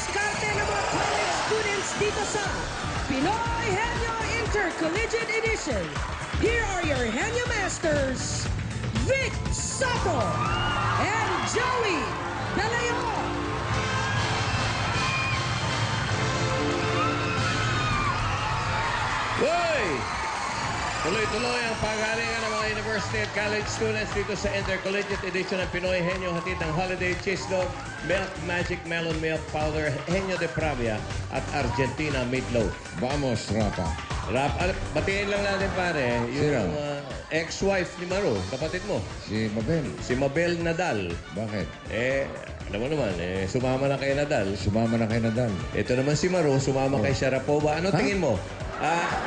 diskarte ng mga college students dito sa Pinoy Henyo Intercollegiate Edition. Here are your Henyo Masters, Vic Soto and Joey Dalayon. Hoy! Tuloy-tuloy ang pagalingan ng mga university at college students dito sa Intercollegiate Edition ng Pinoy Henyo, hatid ng Holiday Cheese Dog, Milk Magic Melon Milk Powder, Henyo de Pravia at Argentina Meatloaf. Vamos, Rapa. Batiin lang natin pare, Sino? yung ex-wife ni Maru, kapatid mo, Si Mabel. si Mabel Nadal. Bakit? Alam mo naman, sumama na kay Nadal. Sumama na kay Nadal. Ito naman si Maru, sumama kay Sharapova. Ano tingin mo?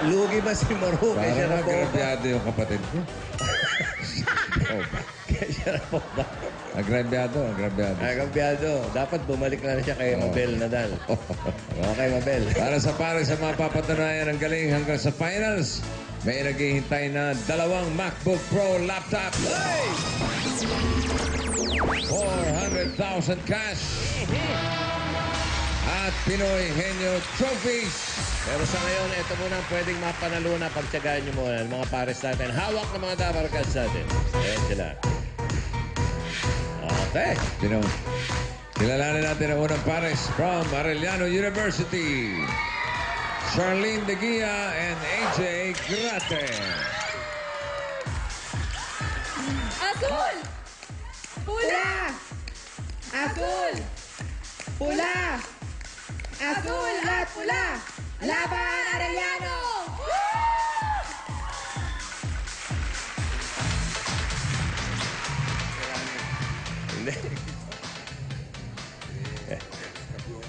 Lugi ba si Maru kay Parang Sharapova? agrabyado yung kapatid ko. Kay Sharapova. Agrabyado. Agabyado. Dapat bumalik na siya kay Mabel Nadal. Okay, Mabel. Para sa mapapatunayan ng galing hanggang sa finals, may naghihintay na 2 MacBook Pro laptop. 400,000 cash. At Pinoy Henyo trophies. Pero sa ngayon, ito muna ang pwedeng mapanaluna. Pagtsagaan nyo muna mga pares natin. Hawak ng mga dabarkads natin. Ayan sila. Okay. Kilalanin natin ang unang pares from Arellano University. Charlene De Guia and AJ Grate. Azul! Pula! Azul! Pula! Azul at pula! Laban Arellano! Hindi.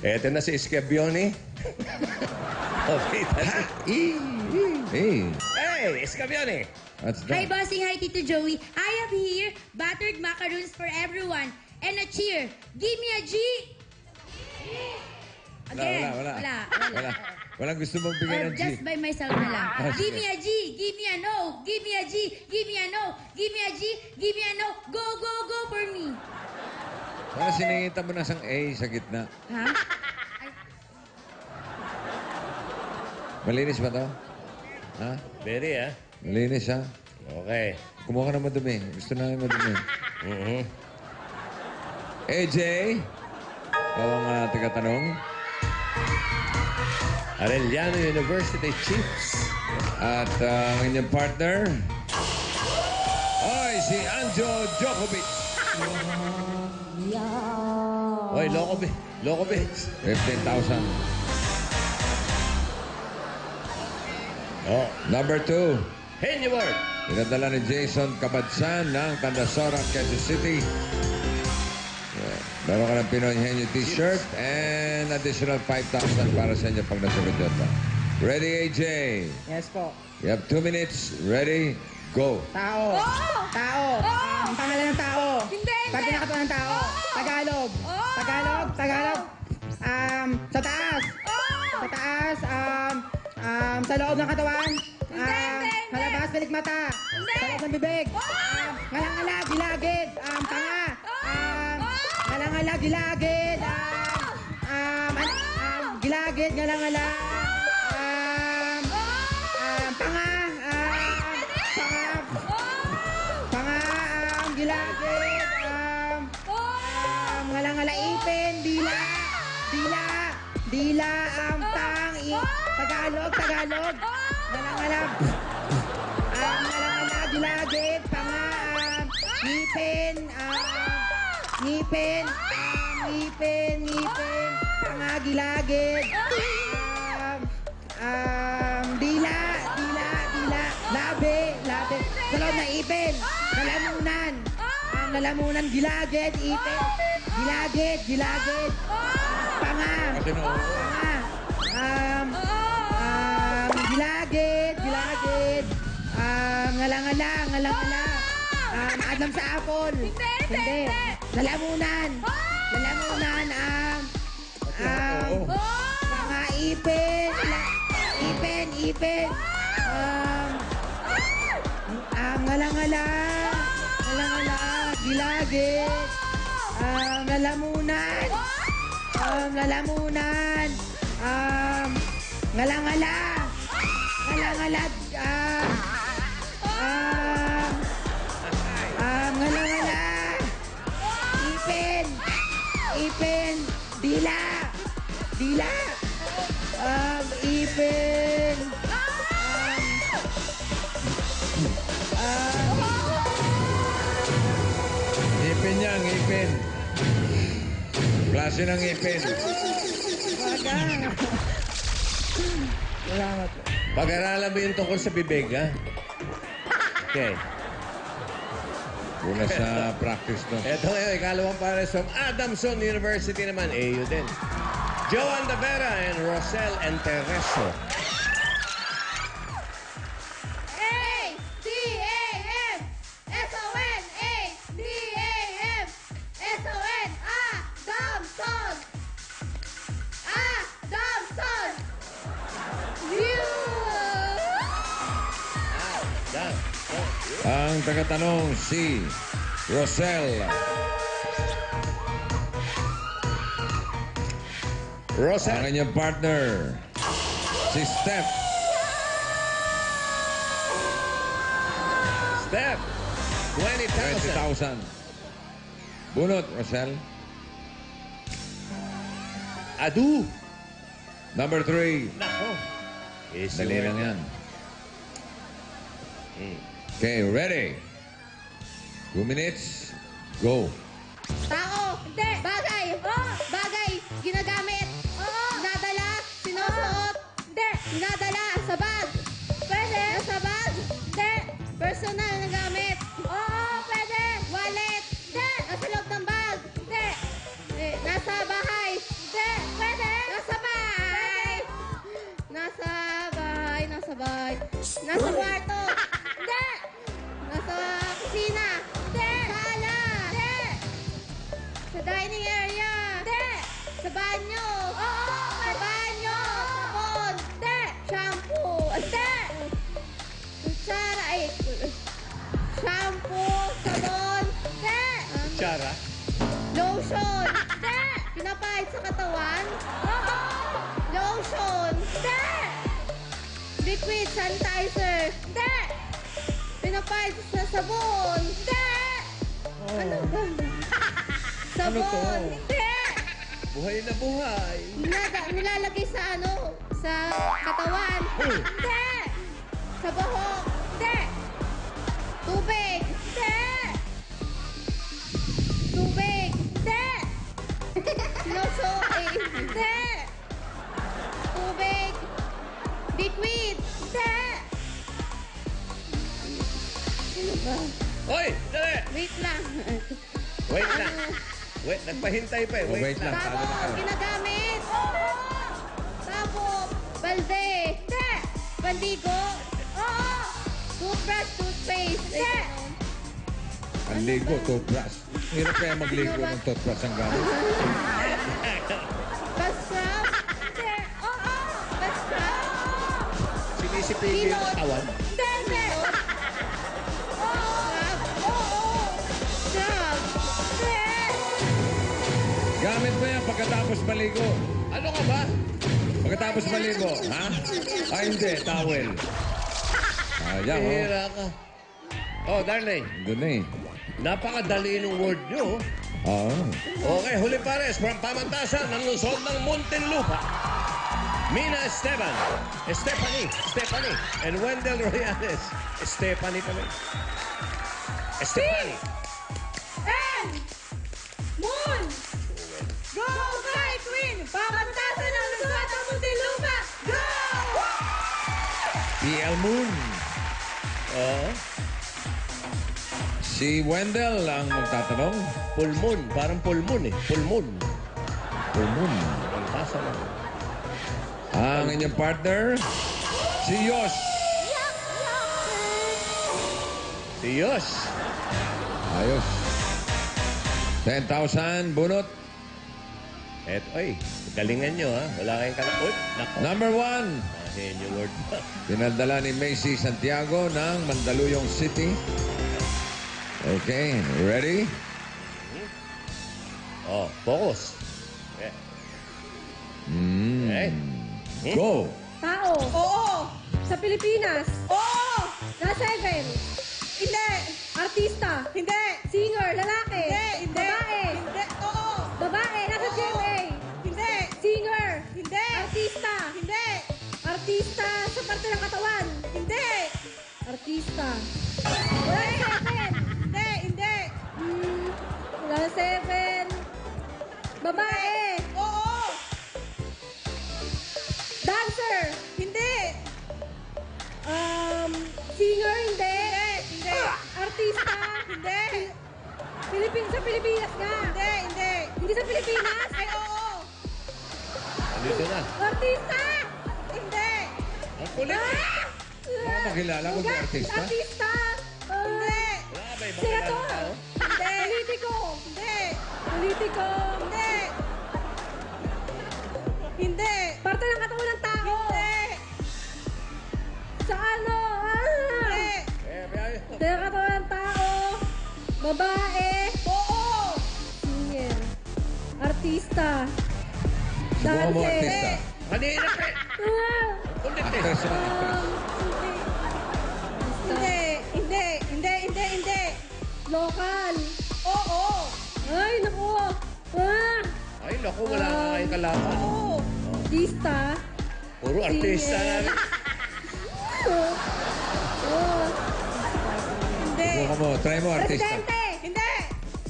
Eto na si Scabioni. Okay. Hey, Hey, Scabioni! that's Hi, done. bossing. Hi, Tito Joey. I have here battered macaroons for everyone. And a cheer. Give me a G! Again. Wala. Walang gusto mong bigyan ng G. Just by myself na lang. sige. Give me a G! Give me a no! Give me a G! Give me a no! Give me a G! Give me a no! Go, go, go for me! Para siningita mo na sang A sa gitna. Ha? Malinis ba to? Ha? Very, Malinis, ha? Okay. Kumuha ka na madumi. Gusto namin madumi. Mhm. AJ, ikaw ang taga-tanong. Arellano University Chiefs. At ang inyong partner, ay si Anjo Djokovic. Oy, Lokovic. 15,000. Oh, Number 2, Henyo Board. pinadala ni Jason Cabadsan ng Candasora, Quezon City. Yeah. Meron ka ng Pinoy Henyo t-shirt and additional 5,000 para sa inyo pag nasagot yun. Ready, AJ? Yes po. You have 2 minutes. Ready? Go. Tao. Oh! Tao. Oh! Pangalan ng tao. Hindi! Pag pinakatuan ng tao. Tagalog. Oh! Tagalog. Sa taas. Oh! Sa taas. Sa loob ng katawan. Hindi. Sa labas, pilikmata. Hindi. Sa loob ng bibig. Oh! Ngalangala, gilagid. Tanga. Oh! Ngalangala, gilagid. Gilagid, ngalangala. Panga. Panga, gilagid. Ngalangala, ipin, dila. Dila, Tagalog. Ngalangala, gilagid. Panga, ngipin. Ngipin. Panga, gilagid. Dila. Labi. Sa loob na ipin. Lalamunan, gilagid, ipin. Gilagid. Panga. Gilagid. Ngalangala. Adlam sa apple. Hindi. Lalamunan. Panga, ipin. Ngalangala. Gilagid. Lalamunan. Lalamunan. Ngalangala. Ngalangala. Ngalangala. Ipin. Ipin. Dila. Dila. Ipin. Ipin yan, ipin. Klase ng ipin. Baga. Salamat po. Pag-aralan mo yung tungkol sa bibig, ha? Okay. Una sa practice, no? Ito ngayon, ikalawang pares from Adamson University naman. AU din. Joan Davera and Rosel Enterreso. A-D-A-M S-O-N-A-D-A-M S-O-N Adamson Adamson You Done. Ang tagatanong si Rosel. Ang Rosel. kanyang partner, si Steph. Steph. 20,000. 20,000. Bunot, Rosel. Adu. Number 3. Nako. Easy Dali word. lang yan. Okay, ready? 2 minutes. Go. Tao Hindi Bagay Bagay Ginagamit Nadala Sinusuot Hindi Nadala Sa bag Pwede Nasa bag Hindi Personal na gamit Pwede Wallet Hindi Nasa loob ng bag Hindi Nasa bahay Hindi Pwede Nasa bahay Nasa bahay Nasa bahay Nasa kwarto Hindi Nasa kusina Hindi Sala Hindi Sa dining area Hindi Sa banyo Sa banyo Sabon Hindi Shampoo Hindi Kutsara Shampoo Sabon Hindi Chara. Lotion Hindi Pinapahid sa katawan Lotion Hindi Liquid sanitizer Hindi Pinapahid sa sabon Hindi Ano ba? Sabon Hindi Buhay na buhay. Nilalagay sa ano? Sa katawan Hindi Sa buhok Hindi Tubig Hindi Tubig Hindi Hindi Tubig Liquid Hindi Ano ba? Hoy! Dali! Wait lang. Wait na. Wait, nagpahintay pa eh. Wait lang. Tabo, Talo na kayo. ginagamit. Tabo, balde. Hindi. Pandigo. Toothbrush, toothpaste. Hindi. Ang ligo, toothbrush. Hirap kaya magligo ng toothbrush ang gamit. Bastrap. Hindi. Bastrap. Sinisipigil yung katawan. Hindi, hindi. Scrub. Hindi. Gamit mo yan pagkatapos maligo. Ano ka ba? Pagkatapos maligo, ha? Ay, hindi. Towel. Ayan, oh. Hira ka. Oh, darling. Doon na eh. Napakadali ng word nyo. Oo. Okay, huli pares from Pamantasan ng Luzon ng Muntinlupa. Mina Esteban, Stephanie, and Wendell Royales. Stephanie pa rin. Stephanie. And Moon. Go, Kay Queen. Pamantasan ng Luzon ng Muntinlupa. Go! PL Moon. Oo. Si Wendell ang magtatanong. Pulmon, parang pulmon eh. Pulmon. Full Moon. Pamantasan lang. Ang inyong partner, si Yosh. Si Yosh. Ayos. 10,000 bunot. Eto, ay, galingan nyo ha. Wala kayong kalakot. Nako. Number 1. Henyo word pa. Pinadala ni Macy Santiago ng Mandaluyong City. Okay, ready? Oh, focus. Okay. Okay. Go! Tao. Oo. Sa Pilipinas. Oo. Nasa 7. Hindi. Artista. Hindi. Singer. Lalaki. Hindi. Hindi. Babae. Hindi. Oo. Babae. Nasa Oo. GMA. Hindi. Singer. Hindi. Artista. Hindi. Artista sa parte ng katawan. Hindi. Artista. Wala na 7. Hindi. Hindi. Wala na 7. Babae. Oo. Dancer. Hindi. Singer. Hindi. Hindi. Artista. Hindi. Sa Pilipinas nga. Hindi. Hindi. Hindi sa Pilipinas. Ay, oo. Dito na. Artista. Hindi. Ang kulit. Baka makilala kung may artista. Artista. Hindi. Wala ka ba ibang Senator. kilala tao? Hindi. Politiko. Hindi. Politiko. Hindi. Hindi. Parte ng katawan ng tao. Hindi. Sa ano? Hindi. Biyahe. Parte ng katawan ng tao. Babae. Oo. Singer. Artista. Subukan mo Dancer. artista. Kanina pa. Ah, Kulit eh. Actress naman, actress. Hindi. Hindi. Hindi. Hindi. Hindi. Local. Oo. Ay, naku. Ay, naku, wala ka kayong kalaban. Oo. Artista. Puro artista Singer. namin. Oh. Hindi. Subukan mo. Try mo artista. Presidente. Hindi.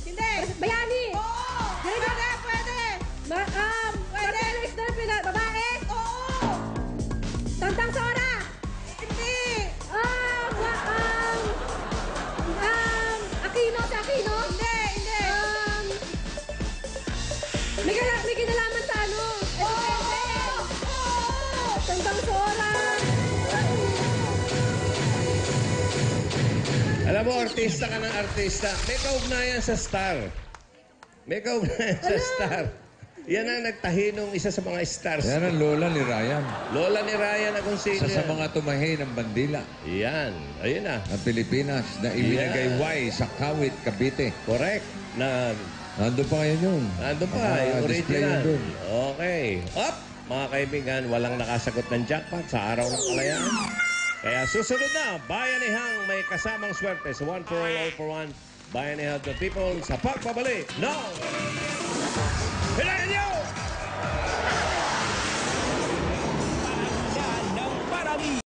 Hindi. Bayani. Oo. Pwede. Pwede. Parte ng istorya. Babae. Oo. Tantang Sora. Hindi. Aquino, sa Aquino. Hindi. Hindi. May kinalaman sa ano. Oo. Tantang Sora. Alam mo, artista ka ng artista. May kaugnayan sa star. May kaugnayan sa star. Yan ang nagtahinong isa sa mga stars. Yan ang lola ni Ryan. Lola ni Ryan Agoncillo. Isa sa mga tumahi ng bandila Yan. Ayun na. ng Pilipinas na ibinigay Y sa Kawit, Cavite. Correct. Na Nandun pa kayo yun. nandun pa, Naka- yung display original. yun dun. Okay. Up! Mga kaibigan, walang nakasagot ng jackpot sa araw ng kalayaan. Kaya susunod na, Bayanihang may kasamang swerte sa 1 for all for one. Bayanihan of the people sa pagbabalik. No! Hilahin niyo!